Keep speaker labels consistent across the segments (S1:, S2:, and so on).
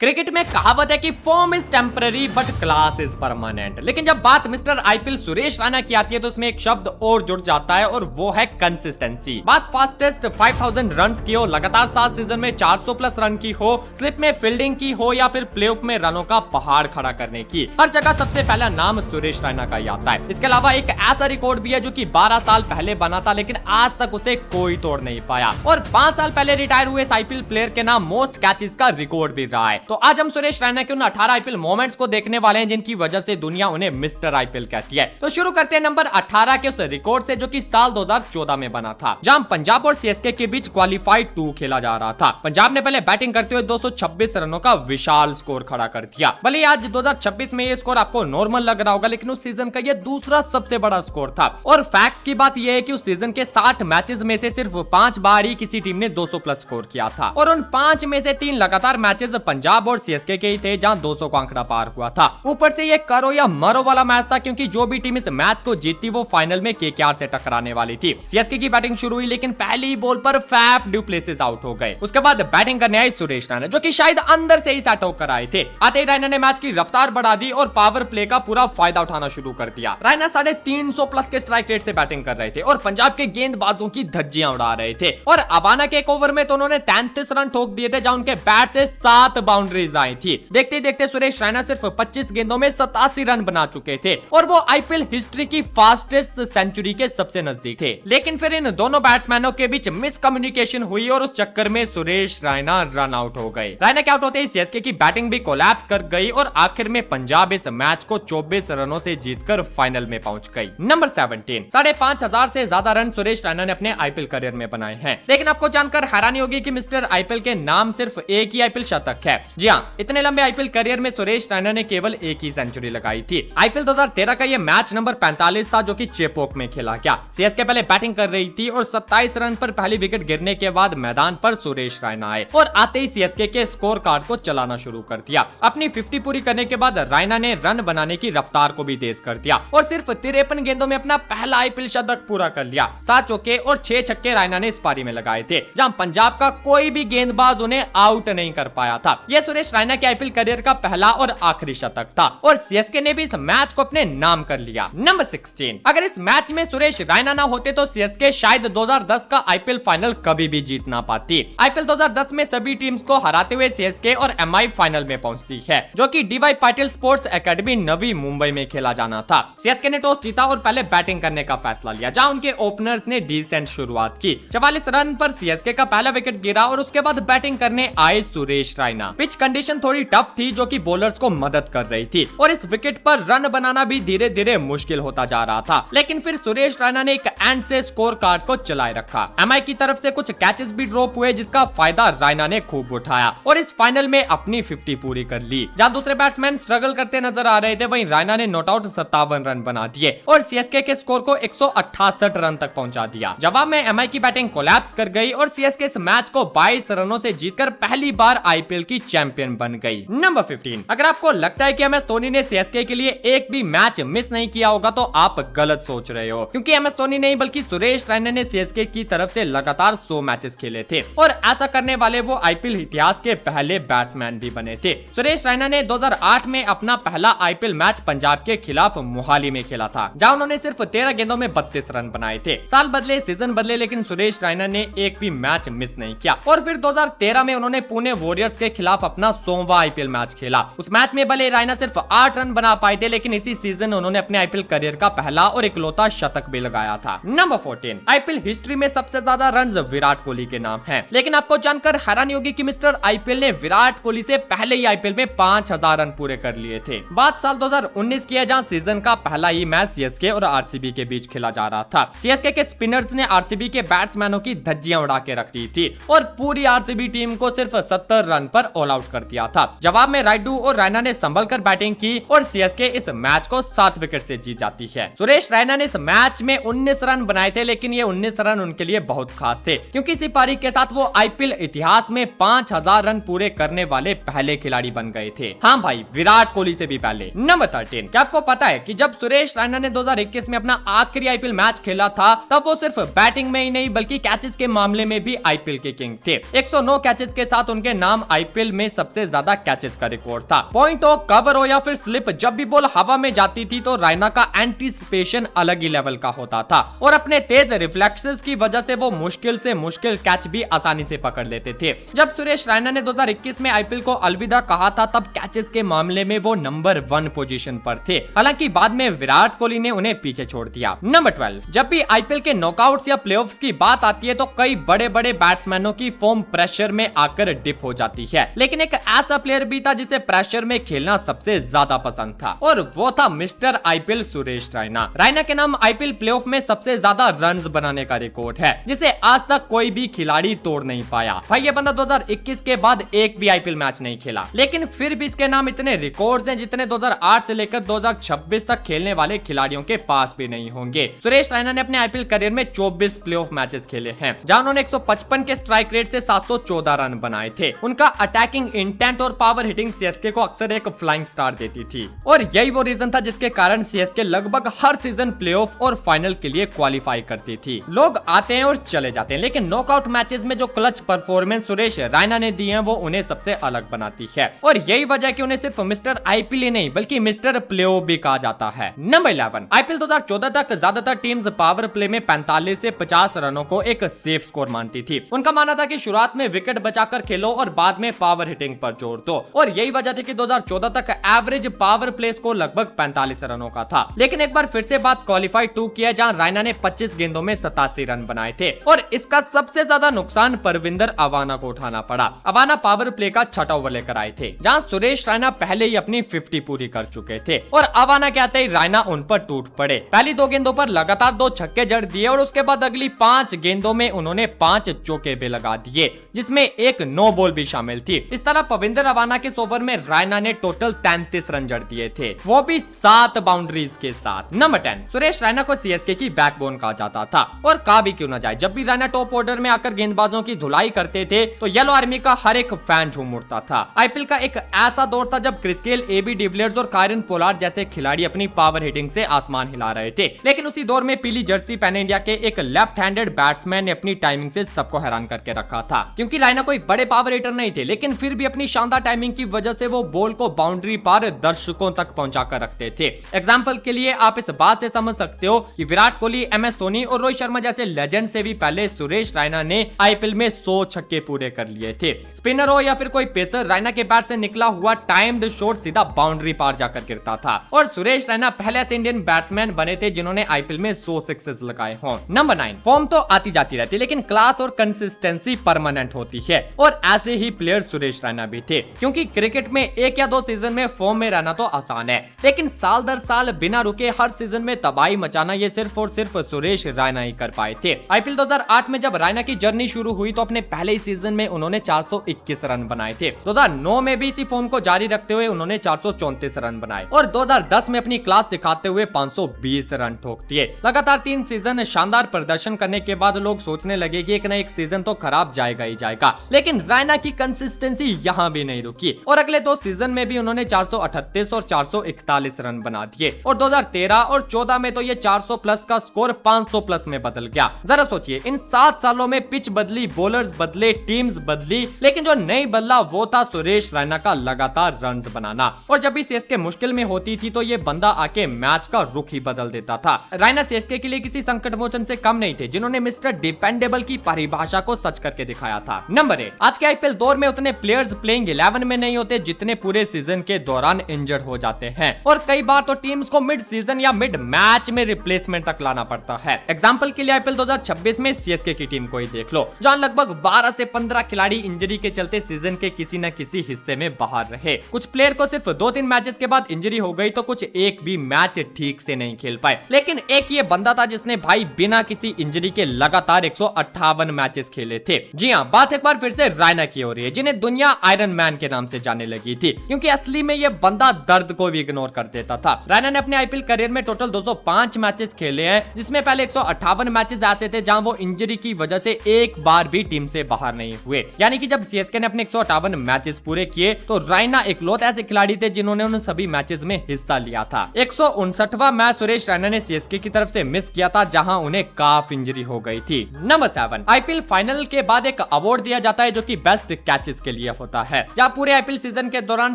S1: Cricket में कहावत है कि form is temporary but class is permanent. लेकिन जब बात मिस्टर आईपीएल सुरेश रैना की आती है तो उसमें एक शब्द और जुड़ जाता है और वो है कंसिस्टेंसी। बात फास्टेस्ट 5000 रन्स की हो, लगातार 7 सीजन में 400 प्लस रन की हो, स्लिप में फील्डिंग की हो या फिर प्लेऑफ में रनों का पहाड़ खड़ा करने की, हर जगह सबसे पहला नाम सुरेश रैना का ही आता है। इसके अलावा एक ऐसा रिकॉर्ड भी है जो कि 12 साल पहले बना था लेकिन आज तक उसे कोई तोड़ नहीं पाया और 5 साल पहले रिटायर हुए आईपीएल प्लेयर के नाम मोस्ट कैचेस का रिकॉर्ड भी रहा है। तो आज हम सुरेश रैना के उन 18 आईपीएल मोमेंट्स को देखने वाले हैं जिनकी वजह से दुनिया उन्हें मिस्टर आईपीएल कहती है। तो शुरू करते हैं नंबर 18 के उस रिकॉर्ड से जो कि साल 2014 में बना था, जहां पंजाब और सीएसके के बीच क्वालिफाई 2 खेला जा रहा था। पंजाब ने पहले बैटिंग करते हुए 226 रनों का विशाल स्कोर खड़ा कर दिया। भले आज 2026 में ये स्कोर आपको नॉर्मल लग रहा होगा लेकिन उस सीजन का ये दूसरा सबसे बड़ा स्कोर था। और फैक्ट की बात यह है कि उस सीजन के 60 मैचेस में से सिर्फ 5 बार ही किसी टीम ने 200 प्लस स्कोर किया था और उन 5 में से 3 लगातार मैचेस पंजाब और सीएसके के ही थे जहां 200 का आंकड़ा पार हुआ था। ऊपर से ये करो या मरो वाला मैच था क्योंकि जो भी टीम इस मैच को जीतती वो फाइनल में केकेआर से टकराने वाली थी। सीएसके की बैटिंग शुरू हुई लेकिन पहली बॉल पर फैफ डू प्लेसिस आउट हो गए। उसके बाद बैटिंग करने आई सुरेश रैना जो कि शायद अंदर से ही सेट होकर आए थे। आते ही रैना ने मैच की रफ्तार बढ़ा दी और पावर प्ले का पूरा फायदा उठाना शुरू कर दिया। रैना 350 प्लस के स्ट्राइक रेट से बैटिंग कर रहे थे और पंजाब के गेंदबाजों की धज्जियां उड़ा रहे थे और अबाना के एक ओवर में तो उन्होंने 33 रन ठोक दिए थे जहां उनके बैट से 7 बाउंड्रीज आई थी। देखते देखते सुरेश रैना सिर्फ 25 गेंदों में 87 रन बना चुके थे और वो आईपीएल हिस्ट्री की फास्टेस्ट सेंचुरी के सबसे नजदीक थे। लेकिन फिर इन दोनों बैट्समैनों के बीच मिसकम्युनिकेशन हुई और उस चक्कर में सुरेश रैना रन आउट हो गए। रैना के आउट होते ही सीएसके की बैटिंग भी कोलैप्स कर गई और आखिर में पंजाब इस मैच को 24 रनों से जीतकर फाइनल में पहुंच गई। नंबर 17, 5,500 से ज्यादा रन सुरेश रैना ने अपने आईपीएल करियर में बनाए हैं। लेकिन आपको जानकर हैरानी होगी कि मिस्टर आईपीएल के नाम सिर्फ एक ही आईपीएल शतक है। जी हां, इतने लंबे आईपीएल करियर में सुरेश रैना ने केवल एक ही सेंचुरी लगाई थी। आईपीएल 2013 का यह मैच नंबर 45 था जो कि चेपॉक में खेला गया। सीएसके पहले बैटिंग कर रही थी और 27 रन पर पहली विकेट गिरने के बाद मैदान पर सुरेश रैना आए और आते ही सीएसके के स्कोर कार्ड को चलाना शुरू कर दिया। अपनी 50 पूरी करने के बाद रैना ने रन बनाने की रफ्तार को भी तेज कर दिया और सिर्फ 53 गेंदों में अपना पहला आईपीएल शतक पूरा कर लिया। 7 चौके और 6 छक्के रैना ने इस पारी में लगाए थे जहां पंजाब का कोई भी गेंदबाज उन्हें आउट नहीं कर पाया था। यह सुरेश रैना के आईपीएल करियर का पहला और आखिरी शतक था और सीएसके ने भी इस मैच को अपने नाम कर लिया। नंबर 16, अगर इस मैच में सुरेश रैना ना होते तो सीएसके शायद 2010 का आईपीएल फाइनल कभी भी जीत ना पाती। आईपीएल 2010 में सभी टीम्स को हराते हुए सीएसके और एमआई फाइनल में पहुंचती है जो कि D Y Patil sports academy Navi Mumbai में खेला जाना था। सीएसके ने टॉस जीता और पहले बैटिंग करने का फैसला लिया जहां उनके ओपनर्स ने डिसेंट शुरुआत की। 44 रन पर सीएसके का पहला विकेट गिरा और उसके बाद बैटिंग करने आए सुरेश रैना। पिच कंडीशन थोड़ी टफ थी जो कि बॉलर्स को मदद कर रही थी और इस विकेट पर रन बनाना भी धीरे धीरे मुश्किल होता जा रहा था। लेकिन फिर सुरेश रैना ने एक एंड से स्कोर कार्ड को चलाए रखा। एमआई की तरफ से कुछ कैचेस भी ड्रॉप हुए जिसका फायदा रैना ने खूब उठाया और इस फाइनल में अपनी 50 पूरी कर ली। जहां दूसरे बैट्समैन स्ट्रगल करते नजर आ रहे थे वहीं रैना ने नॉट आउट 57 रन बना दिए और सीएसके के स्कोर को 168 रन तक पहुंचा दिया। जवाब में एमआई की बैटिंग कोलैप्स कर गई और सीएसके इस मैच को 22 रनों से जीतकर पहली बार आईपीएल की चैंपियन बन गई। नंबर 15, अगर आपको लगता है कि एमएस धोनी ने सीएसके के लिए एक भी मैच मिस नहीं किया होगा तो आप गलत सोच रहे हो क्योंकि एमएस धोनी नहीं बल्कि सुरेश रैना ने सीएसके की तरफ से लगातार 100 मैचेस खेले थे और ऐसा करने वाले वो आईपीएल इतिहास के पहले बैट्समैन भी बने थे। सुरेश रैना ने 2008 में अपना पहला आईपीएल मैच पंजाब के खिलाफ मोहाली में खेला था जहां उन्होंने सिर्फ 13 गेंदों में 32 रन बनाए थे। साल बदले, सीजन बदले लेकिन सुरेश रैना ने एक भी मैच मिस नहीं किया और फिर 2013 में उन्होंने पुणे वॉरियर्स के खिलाफ अपना 100वां आईपीएल मैच खेला। उस मैच में भले रैना सिर्फ 8 रन बना पाए थे लेकिन इसी सीजन उन्होंने अपने आईपीएल करियर का पहला और इकलौता शतक भी लगाया था। नंबर 14, आईपीएल हिस्ट्री में सबसे ज्यादा रन्स विराट कोहली के नाम हैं। लेकिन आपको जानकर हैरानी होगी कि मिस्टर आईपीएल ने विराट कोहली से पहले ही आईपीएल में 5000 रन पूरे कर लिए थे। बात साल 2019 की है जहां सीजन का पहला ही मैच सीएसके और आरसीबी के बीच खेला जा रहा था। सीएसके के स्पिनर्स ने आरसीबी के बैट्समैनों की धज्जियां उड़ा के रख दी थी और पूरी आरसीबी टीम को सिर्फ 70 रन पर ऑल आउट कर दिया था। जवाब में राइडू और रैना ने संभल कर बैटिंग की और सीएसके इस मैच को 7 विकेट से जीत जाती है। सुरेश रैना ने इस मैच में 19 रन बनाए थे लेकिन ये 19 रन उनके लिए बहुत खास थे क्योंकि इसी पारी के साथ वो आईपीएल इतिहास में 5000 रन पूरे करने वाले पहले खिलाड़ी बन गए थे। हाँ भाई, विराट कोहली से भी पहले। नंबर 13, क्या आपको पता है कि जब सुरेश रैना ने 2021 में अपना आखिरी आईपीएल मैच खेला था तब वो सिर्फ बैटिंग में ही नहीं बल्कि कैचेस के मामले में भी आईपीएल के किंग थे। 109 कैचेस के साथ उनके नाम आईपीएल में सबसे ज्यादा कैचेस का रिकॉर्ड था। पॉइंट हो, कवर हो या फिर स्लिप, जब भी बॉल हवा में जाती थी तो रायना का एंटीसिपेशन अलग ही लेवल का होता था और अपने तेज रिफ्लेक्सेस की वजह से वो मुश्किल से मुश्किल कैच भी आसानी से पकड़ लेते थे। जब सुरेश रैना ने 2021 में आईपीएल को अलविदा कहा था तब कैचेस के मामले में वो नंबर 1 पोजीशन पर थे। हालांकि बाद में विराट कोहली ने उन्हें पीछे छोड़ दिया। नंबर 12, जब भी आईपीएल के नॉकआउट्स या प्लेऑफ्स की बात आती है तो कई बड़े बड़े बैट्समैनों की फॉर्म प्रेशर में आकर डिप हो जाती है, लेकिन एक ऐसा प्लेयर भी था जिसे प्रेशर में खेलना सबसे ज्यादा पसंद था और वो था मिस्टर आईपीएल सुरेश रैना। रैना के नाम आईपीएल प्लेऑफ में सबसे ज्यादा रन्स बनाने का रिकॉर्ड है जिसे आज तक कोई भी खिलाड़ी तोड़ नहीं पाया। भाई ये बंदा 2021 के बाद एक भी आईपीएल मैच नहीं खेला, लेकिन फिर भी इसके नाम इतने रिकॉर्ड्स हैं जितने 2008 से लेकर 2026 तक खेलने वाले खिलाड़ियों के पास भी नहीं होंगे। सुरेश रैना ने अपने आईपीएल करियर में 24 प्लेऑफ मैचेस खेले हैं जहां उन्होंने 155 के स्ट्राइक रेट से 714 रन बनाए थे। उनका अटैकिंग इंटेंट और पावर हिटिंग सीएसके को अक्सर एक फ्लाइंग स्टार देती थी और यही वो रीजन था जिसके कारण सीएसके लगभग हर सीजन प्लेऑफ और फाइनल के लिए क्वालिफाई करती थी। लोग आते हैं और चले जाते हैं, लेकिन नॉकआउट मैचेस में जो क्लच परफॉर्मेंस सुरेश रैना ने दी है वो उन्हें सबसे अलग बनाती है और यही वजह है कि उन्हें सिर्फ मिस्टर आईपीएल ही नहीं बल्कि मिस्टर प्लेऑफ भी कहा जाता है। नंबर 11, आईपीएल 2014 तक ज्यादातर टीम्स पावर प्ले में 45 से 50 रनों को एक सेफ स्कोर मानती थी। उनका मानना था कि शुरुआत में विकेट बचाकर खेलो और बाद में पावर हिटिंग पर जोर दो और यही वजह थी कि 2014 तक एवरेज पावर प्ले स्कोर लगभग 45 रनों का था। लेकिन एक बार फिर से बात क्वालिफाई 2 किया जहां रैना ने 25 गेंदों में 87 रन बनाए थे और इसका सबसे ज्यादा नुकसान परविंदर अवाना को उठाना पड़ा। अवाना पावर प्ले का छठा ओवर लेकर आए थे जहां सुरेश रैना पहले ही अपनी 50 पूरी कर चुके थे और अवाना के आते ही रैना उन पर टूट पड़े। पहली 2 गेंदों पर लगातार 2 छक्के जड़ दिए और उसके बाद अगली 5 गेंदों में उन्होंने 5 चौके भी लगा दिए जिसमें एक नो बॉल भी शामिल थी। इस तरह परविंदर अवाना के ओवर में रैना ने टोटल 33 रन जड़ दिए थे, वो भी 7 बाउंड्रीज के साथ। नंबर 10, सुरेश रैना को सीएसके की बैकबोन कहा जाता था और कहा भी क्यों ना जाए, जब भी रैना टॉप ऑर्डर में आकर गेंदबाजों की धुलाई करते थे तो येलो आर्मी का हर एक फैन झूम उठता था। आईपीएल का एक ऐसा दौर था जब क्रिस गेल, एबी डिविलियर्स और कायरन पोलार्ड जैसे खिलाड़ी अपनी पावर हिटिंग से आसमान हिला रहे थे, लेकिन उसी दौर में पीली जर्सी पहने इंडिया के एक लेफ्ट हैंडेड बैट्समैन ने अपनी टाइमिंग से सबको हैरान करके रखा था। क्योंकि रैना कोई बड़े पावर हिटर नहीं थे, लेकिन फिर भी अपनी शानदार टाइमिंग की वजह से वो बॉल को बाउंड्री पार दर्शकों तक पहुंचाकर रखते थे। एग्जांपल के लिए आप इस बात से समझ सकते हो कि विराट कोहली, एमएस धोनी और रोहित शर्मा जैसे लेजेंड से भी पहले सुरेश रैना ने आईपीएल में 100 छक्के पूरे कर लिए थे। स्पिनर हो या फिर कोई पेसर, रैना के बैट से निकला हुआ टाइम्ड शॉट सीधा बाउंड्री पार जाकर गिरता था और सुरेश रैना पहले ऐसे इंडियन बैट्समैन बने थे जिन्होंने आईपीएल में 100 सिक्सेस लगाए हों। नंबर 9, फॉर्म तो आती जाती रहती लेकिन क्लास और कंसिस्टेंसी परमानेंट होती है और ऐसे ही प्लेयर सुरेश रैना भी थे। क्योंकि क्रिकेट में 1 या 2 सीजन में फॉर्म में रहना तो आसान है, लेकिन साल दर साल बिना रुके हर सीजन में तबाही मचाना ये सिर्फ और सिर्फ सुरेश रैना ही कर पाए थे। आईपीएल 2008 में जब रैना की जर्नी शुरू हुई तो अपने पहले ही सीजन में उन्होंने 421 रन बनाए थे। 2009 में भी इसी फॉर्म को जारी रखते हुए उन्होंने 434 रन बनाए और 2010 में अपनी क्लास दिखाते हुए 520 रन ठोक दिए। लगातार 3 सीजन शानदार प्रदर्शन करने के बाद लोग सोचने लगे कि एक ना एक सीजन तो खराब जाएगा ही जाएगा, लेकिन रैना की कंसिस्टेंसी यहाँ भी नहीं रुकी और अगले 2 सीजन में भी उन्होंने 438 और 441 रन बना दिए और 2013 और 14 में तो ये 400 प्लस का स्कोर 500 प्लस में बदल गया। जरा सोचिए, इन 7 सालों में पिच बदली, बॉलर्स बदले, टीम्स बदली, लेकिन जो नहीं बदला वो था सुरेश रैना का लगातार रन्स बनाना। और जब भी सीएसके मुश्किल में होती थी तो ये बंदा आके मैच का रुख ही बदल देता था। रैना सीएसके के लिए किसी संकट मोचन से कम नहीं थे जिन्होंने मिस्टर डिपेंडेबल की परिभाषा को सच करके दिखाया था। नंबर 8, आज के आईपीएल दौर में उतने प्लेयर्स प्लेइंग 11 में नहीं होते जितने पूरे सीजन के दौरान इंजर्ड हो जाते हैं और कई बार तो टीम्स को मिड सीजन या मिड मैच में रिप्लेसमेंट तक लाना पड़ता है। एग्जांपल के लिए आईपीएल 2026 में सीएसके की टीम को ही देख लो, जहां लगभग 12 से 15 खिलाड़ी इंजरी के चलते सीजन के किसी न किसी हिस्से में बाहर रहे। कुछ प्लेयर को सिर्फ 2-3 मैचेस के बाद इंजरी हो गई तो कुछ एक भी मैच ठीक से नहीं खेल पाए, लेकिन एक ये बंदा था जिसने भाई बिना किसी इंजरी के लगातार 158 मैचेस खेले थे। जी हाँ, बात एक बार फिर से रैना की हो रही है, जिन्हें दुनिया आयरन मैन के नाम से जाने लगी थी, क्योंकि असली में ये बंदा दर्द को भी इग्नोर कर देता था। रैना ने अपने आईपीएल करियर में टोटल 205 मैचेस खेले हैं, जिसमें पहले 158 मैचेस ऐसे थे जहां वो इंजरी की वजह से एक बार भी टीम से बाहर नहीं हुए। यानी कि जब सीएसके ने अपने 158 मैचेस पूरे किए तो रैना इकलौते ऐसे खिलाड़ी थे जिन्होंने उन सभी मैचेस में हिस्सा लिया था। 159वां मैच सुरेश रैना ने सीएसके की तरफ से मिस किया था, जहां उन्हें काफ इंजरी हो गई थी। नंबर 7, आईपीएल फाइनल के बाद एक अवार्ड दिया जाता है जो कि बेस्ट कैचेस के लिए होता है, जहां पूरे आईपीएल सीजन के दौरान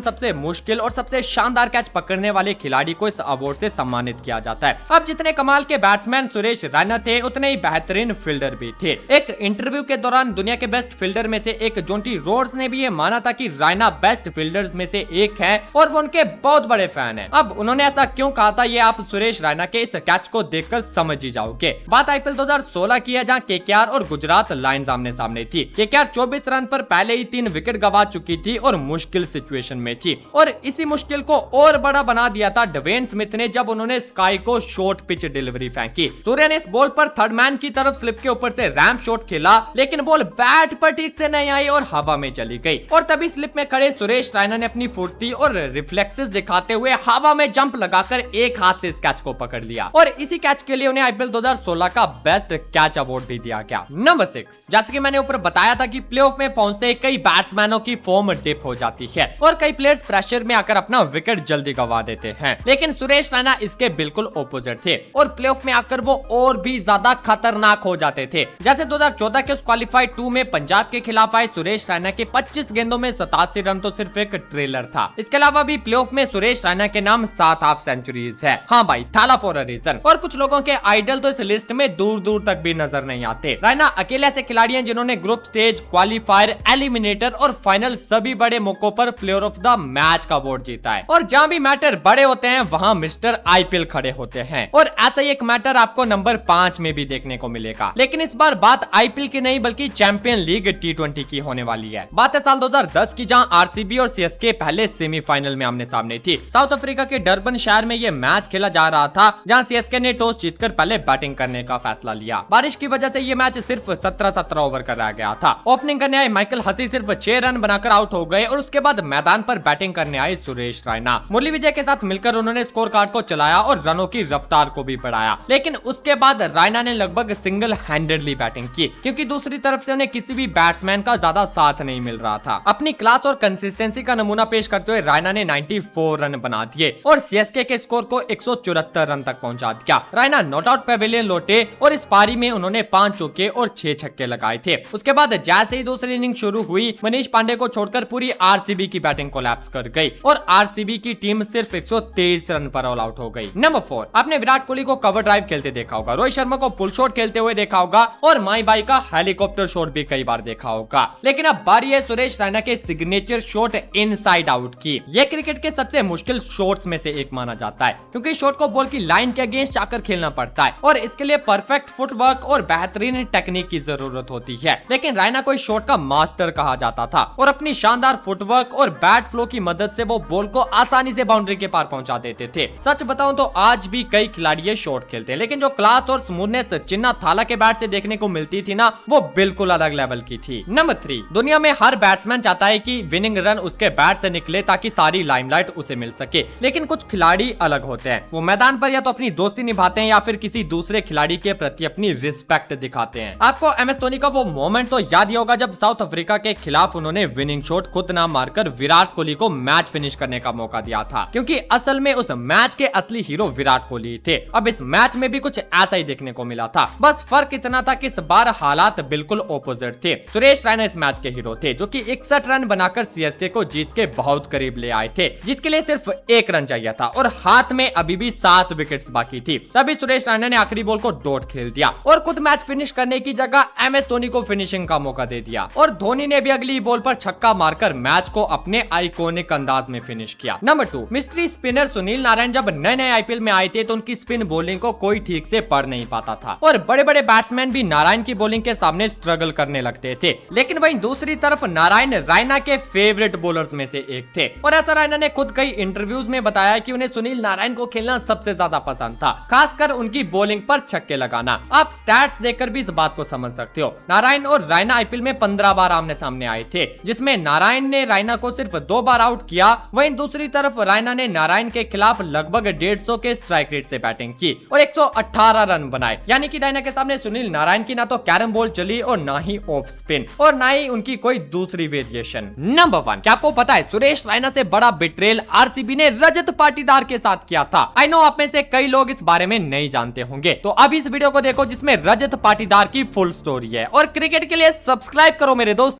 S1: सबसे मुश्किल और सबसे शानदार कैच पकड़ने वाले खिलाड़ी को इस अवार्ड से सम्मानित किया जाता है। अब जितने कमाल के बैट्समैन सुरेश रैना थे, उतने ही बेहतरीन फील्डर भी थे। एक इंटरव्यू के दौरान दुनिया के बेस्ट फील्डर में से एक जोंटी रोड्स ने भी ये माना था कि रैना बेस्ट फील्डर्स में से एक है और वो उनके बहुत बड़े फैन हैं। अब उन्होंने ऐसा क्यों कहा था, ये आप सुरेश रैना के इस कैच को देखकर समझ ही जाओगे। बात आईपीएल 2016 की है, जहां केकेआर और गुजरात लायंस आमने सामने थी। केकेआर 24 रन पर पहले ही 3 विकेट गंवा चुकी थी और मुश्किल सिचुएशन में थी, और इसी मुश्किल को और बड़ा बना दिया था डवेन स्मिथ ने जब उन्होंने स्काई को शॉर्ट पिच डिलीवरी फेंकी। सूर्य ने इस बॉल पर थर्ड मैन की तरफ स्लिप के ऊपर से रैम्प शॉट खेला, लेकिन बॉल बैट पर ठीक से नहीं आई और हवा में चली गई, और तभी स्लिप में खड़े सुरेश रैना ने अपनी फुर्ती और रिफ्लेक्सेस दिखाते हुए हवा में जंप लगाकर एक हाथ से इस कैच को पकड़ लिया, और इसी कैच के लिए उन्हें आईपीएल 2016 का बेस्ट कैच अवार्ड भी दिया गया। नंबर 6, जैसे कि मैंने ऊपर बताया था कि प्लेऑफ में पहुंचते कई बैट्समैनों की फॉर्म डिप हो जाती है और कई प्लेयर्स प्रेशर में आकर अपना विकेट जल्दी गंवा देते हैं, लेकिन सुरेश रैना इसके बिल्कुल ऑपोजिट थे और प्लेऑफ में आकर वो और भी ज्यादा खतरनाक हो जाते थे। जैसे 2014 के क्वालिफाई 2 में पंजाब के खिलाफ आए सुरेश रैना के 25 गेंदों में 87 रन तो सिर्फ एक ट्रेलर था। इसके अलावा भी प्लेऑफ में सुरेश रैना के नाम 7 हाफ सेंचुरीज है। हाँ भाई, थाला फॉर अ रीजन। और कुछ लोगों के आइडल तो इस लिस्ट में दूर दूर तक भी नजर नहीं आते। रैना अकेले ऐसे खिलाड़ी हैं जिन्होंने ग्रुप स्टेज, क्वालिफायर, एलिमिनेटर और फाइनल सभी बड़े मौकों पर प्लेयर ऑफ द मैच का अवार्ड जीता है, और जहां भी मैटर बड़े होते हैं वहां मिस्टर आईपीएल खड़े होते हैं, और ऐसा ही एक मैटर आपको नंबर 5 में भी देखने को मिलेगा। लेकिन इस बार बात आईपीएल की नहीं बल्कि चैंपियन लीग T20 की होने वाली है। बात है साल 2010 की, जहां आरसीबी और सीएसके पहले सेमीफाइनल में आमने सामने थी। साउथ अफ्रीका के डरबन शहर में यह मैच खेला जा रहा था, जहां सीएसके ने टॉस जीतकर पहले बैटिंग करने का फैसला लिया। बारिश की वजह से यह मैच सिर्फ 17 ओवर कराया गया था। ओपनिंग करने आए माइकल हसी सिर्फ 6 रन बनाकर आउट हो गए, और उसके बाद मैदान पर बैटिंग करने आए सुरेश रैना। मुरली विजय के साथ मिलकर उन्होंने स्कोर कार्ड को चलाया और रनों की रफ्तार को भी बढ़ाया, लेकिन उसके बाद रैना ने लगभग सिंगल हैंडेडली बैटिंग की, क्योंकि दूसरी तरफ से उन्हें किसी भी बैट्समैन का ज्यादा साथ नहीं मिल रहा था। अपनी क्लास और कंसिस्टेंसी का नमूना पेश करते हुए रैना ने 94 रन बना दिए और सीएसके के स्कोर को 174 रन तक पहुंचा दिया। रैना नॉट आउट पैवेलियन लौटे और इस पारी में उन्होंने 5 चौके और 6 छक्के लगाए थे। उसके बाद जैसे ही दूसरी इनिंग शुरू हुई, मनीष पांडे को छोड़कर पूरी आरसीबी की बैटिंग कोलैप्स कर गई और आरसीबी की टीम सिर्फ 123 रन पर ऑल आउट हो गई। नंबर 4, आपने विराट कोहली को कवर ड्राइव खेलते देखा होगा, रोहित शर्मा को पुल शॉट खेलते हुए देखा होगा और माई बाई का हेलीकॉप्टर शॉट भी कई बार देखा होगा, लेकिन अब बारी है सुरेश रैना के सिग्नेचर शॉट इनसाइड आउट की। यह क्रिकेट के सबसे मुश्किल शॉट्स में से एक माना जाता है, क्योंकि शॉट को बॉल की लाइन के अगेंस्ट आकर खेलना पड़ता है और इसके लिए परफेक्ट फुटवर्क और बेहतरीन टेक्निक की जरूरत होती है। लेकिन रैना को इस शॉट का मास्टर कहा जाता था और अपनी शानदार फुटवर्क और बैट फ्लो की मदद से वो बॉल को आसानी से बाउंड्री के पार पहुंचा देते थे। सच बताऊं तो आज भी कई खिलाड़ी ये शॉट खेलते हैं, लेकिन जो क्लास और स्मूथनेस चिन्ना थाला के बैट से देखने को मिलती थी ना, वो बिल्कुल अलग लेवल की थी। नंबर 3, दुनिया में हर बैट्समैन चाहता है कि विनिंग रन उसके बैट से निकले ताकि सारी लाइमलाइट उसे मिल सके, लेकिन कुछ खिलाड़ी अलग होते हैं। वो मैदान पर या तो अपनी दोस्ती निभाते हैं या फिर किसी दूसरे खिलाड़ी के प्रति अपनी रिस्पेक्ट दिखाते हैं। आपको एमएस धोनी का वो मोमेंट तो याद ही होगा जब साउथ अफ्रीका के खिलाफ उन्होंने विनिंग शॉट खुद ना मारकर विराट कोहली को मैच फिनिश करने का मौका दिया था, क्योंकि असल में उस मैच के असली हीरो विराट कोहली थे। अब इस मैच में भी कुछ ऐसा ही देखने को मिला था, बस फर्क इतना था कि इस बार हालात बिल्कुल ऑपोजिट थे। सुरेश रैना इस मैच के हीरो थे, जो कि 61 रन बनाकर सीएसके को जीत के बहुत करीब ले आए थे। जीत के लिए सिर्फ 1 रन चाहिए था और हाथ में अभी भी 7 विकेट्स बाकी थी। तभी सुरेश रैना ने आखिरी बॉल को डॉट खेल दिया और खुद मैच फिनिश करने की जगह एमएस धोनी को फिनिशिंग का मौका दे दिया, और धोनी ने भी अगली बॉल पर छक्का मारकर मैच को अपने आइकॉनिक अंदाज में फिनिश किया। Number 2, mystery spinner Sunil Narayan जब नए आईपीएल में आए थे तो उनकी स्पिन बॉलिंग को कोई ठीक से पढ़ नहीं पाता था और बड़े बड़े बैट्समैन भी नारायण की बॉलिंग के सामने स्ट्रगल करने लगते थे। लेकिन वहीं दूसरी तरफ नारायण रैना के फेवरेट बॉलर्स में से एक थे, और ऐसा रैना ने खुद कई इंटरव्यूज में बताया कि उन्हें सुनील नारायण को खेलना सबसे ज्यादा पसंद था, खासकर उनकी बॉलिंग पर छक्के लगाना। आप स्टैट्स देखकर भी इस बात को समझ सकते हो। नारायण और रैना आईपीएल में 15 बार आमने सामने आए थे, जिसमें नारायण ने रैना को सिर्फ 2 बार आउट किया। वहीं दूसरी तरफ रैना ने नारायण के खिलाफ लगभग 150 के स्ट्राइक रेट से बैटिंग की और 118 रन बनाए, यानी कि रैना के सामने सुनील नारायण की ना तो कैरम बॉल चली और ना ही ऑफ स्पिन और ना ही उनकी कोई दूसरी वेरिएशन। नंबर 1, क्या आपको पता है सुरेश रैना से बड़ा बिट्रेल आरसीबी ने रजत पाटीदार के साथ किया था? आई नो आप में से कई लोग इस बारे में नहीं जानते होंगे, तो अब इस वीडियो को देखो जिसमें रजत पाटीदार की फुल स्टोरी है, और क्रिकेट के लिए सब्सक्राइब करो मेरे दोस्त।